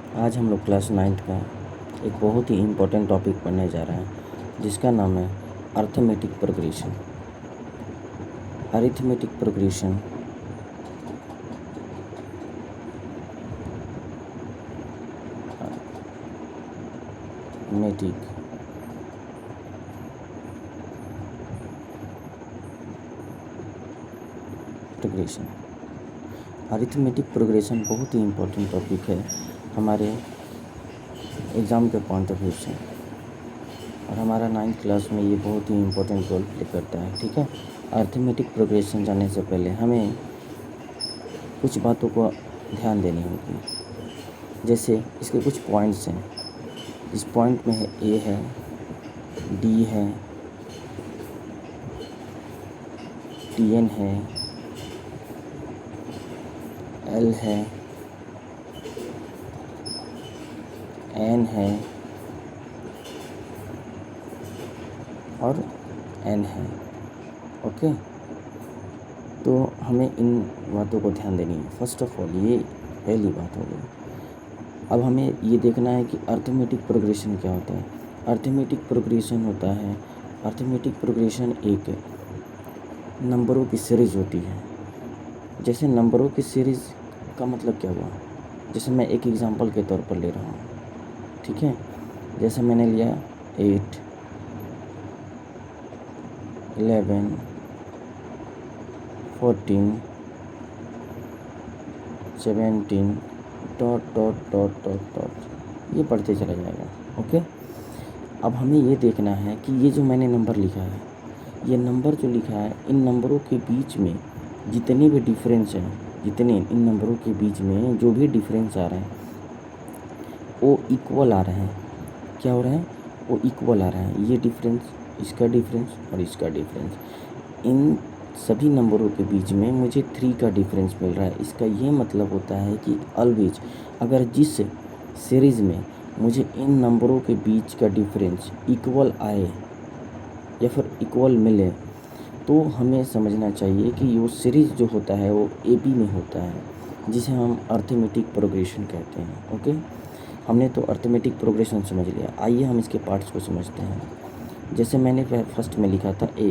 आज हम लोग क्लास 9th का एक बहुत ही इम्पोर्टेंट टॉपिक पढ़ने जा रहे हैं जिसका नाम है arithmetic progression. Arithmetic progression matic progression arithmetic progression बहुत ही इम्पोर्टेंट टॉपिक है हमारे एग्ज़ाम के पॉइंट ऑफ व्यू से, और हमारा 9th क्लास में ये बहुत ही इम्पोर्टेंट रोल प्ले करता है। ठीक है, अरिथमेटिक प्रोग्रेशन जानने से पहले हमें कुछ बातों को ध्यान देनी होगी। जैसे इसके कुछ पॉइंट्स हैं। इस पॉइंट में है ए है, डी है, टी एन है, एल है, एन है और एन है। ओके, तो हमें इन बातों को ध्यान देनी है। फर्स्ट ऑफ ऑल ये पहली बात हो गई। अब हमें ये देखना है कि अरिथमेटिक प्रोग्रेशन क्या होता है। अरिथमेटिक प्रोग्रेशन होता है, अरिथमेटिक प्रोग्रेशन एक नंबरों की सीरीज़ होती है। जैसे नंबरों की सीरीज़ का मतलब क्या हुआ, जैसे मैं एक एग्जांपल के तौर पर ले रहा हूँ। ठीक है, जैसे मैंने लिया 8, 11, 14, 17 dot dot dot dot dot, ये पढ़ते चला जाएगा। ओके, अब हमें ये देखना है कि ये जो मैंने नंबर लिखा है, ये नंबर जो लिखा है, इन नंबरों के बीच में जितने भी डिफरेंस हैं, जितने इन नंबरों के बीच में जो भी डिफरेंस आ रहे हैं वो इक्वल आ रहे हैं। क्या हो रहा है, वो इक्वल आ रहा है। ये डिफरेंस, इसका डिफरेंस और इसका डिफरेंस, इन सभी नंबरों के बीच में मुझे 3 का डिफरेंस मिल रहा है। इसका ये मतलब होता है कि ऑलवेज अगर जिस सीरीज़ में मुझे इन नंबरों के बीच का डिफरेंस इक्वल आए या फिर इक्वल मिले, तो हमें समझना चाहिए कि वो सीरीज़ जो होता है वो ए बी में होता है, जिसे हम अरिथमेटिक प्रोग्रेशन कहते हैं। ओके, हमने तो अरिथमेटिक प्रोग्रेशन समझ लिया। आइए हम इसके पार्ट्स को समझते हैं। जैसे मैंने फर्स्ट में लिखा था ए,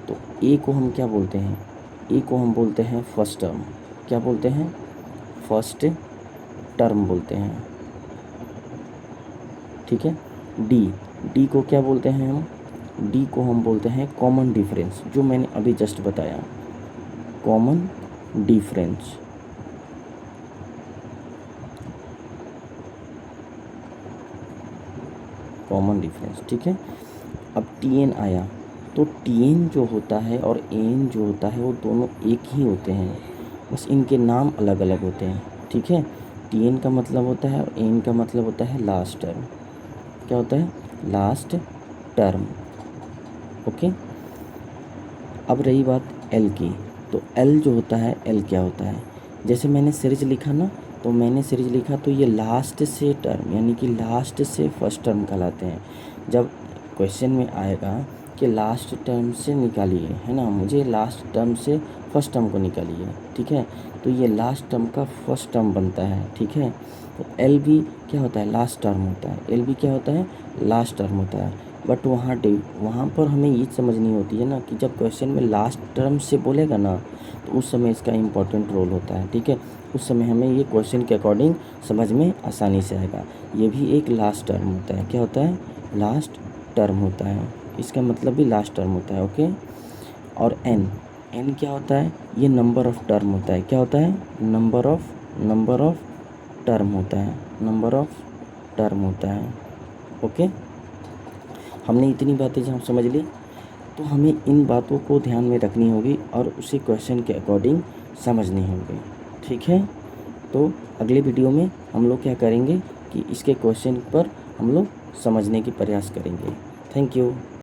तो ए को हम क्या बोलते हैं, ए को हम बोलते हैं फर्स्ट टर्म। क्या बोलते हैं, फर्स्ट टर्म बोलते हैं। ठीक है, डी, डी को क्या बोलते हैं हम, डी को हम बोलते हैं कॉमन डिफरेंस, जो मैंने अभी जस्ट बताया, कॉमन डिफरेंस। Common difference. ठीक है, अब टी एन आया, तो टी एन जो होता है और एन जो होता है वो दोनों एक ही होते हैं, बस इनके नाम अलग अलग होते हैं। ठीक है, टी एन का मतलब होता है और एन का मतलब होता है लास्ट टर्म। क्या होता है, लास्ट टर्म। ओके, अब रही बात एल की, तो एल जो होता है, एल क्या होता है, जैसे मैंने सीरीज लिखा ना, तो मैंने सीरीज लिखा तो ये लास्ट से टर्म यानी कि लास्ट से फर्स्ट टर्म कहलाते हैं। जब क्वेश्चन में आएगा कि लास्ट टर्म से निकालिए, है ना, मुझे लास्ट टर्म से फर्स्ट टर्म को निकालिए, ठीक है, तो ये लास्ट टर्म का फर्स्ट टर्म बनता है। ठीक है, तो एल भी क्या होता है, लास्ट टर्म होता है। एल भी क्या होता है, लास्ट टर्म होता है। बट वहाँ पर हमें ये समझनी होती है ना कि जब क्वेश्चन में लास्ट टर्म से बोलेगा ना, तो उस समय इसका इम्पोर्टेंट रोल होता है। ठीक है, उस समय हमें ये क्वेश्चन के अकॉर्डिंग समझ में आसानी से आएगा। ये भी एक लास्ट टर्म होता है। क्या होता है, लास्ट टर्म होता है, इसका मतलब भी लास्ट टर्म होता है। ओके, और एन, एन क्या होता है, ये नंबर ऑफ़ टर्म होता है। क्या होता है, नंबर ऑफ़ टर्म होता है, नंबर ऑफ़ टर्म होता है। ओके, हमने इतनी बातें जब समझ ली, तो हमें इन बातों को ध्यान में रखनी होगी और उसे क्वेश्चन के अकॉर्डिंग समझनी होगी। ठीक है, तो अगले वीडियो में हम लोग क्या करेंगे कि इसके क्वेश्चन पर हम लोग समझने की प्रयास करेंगे। Thank you.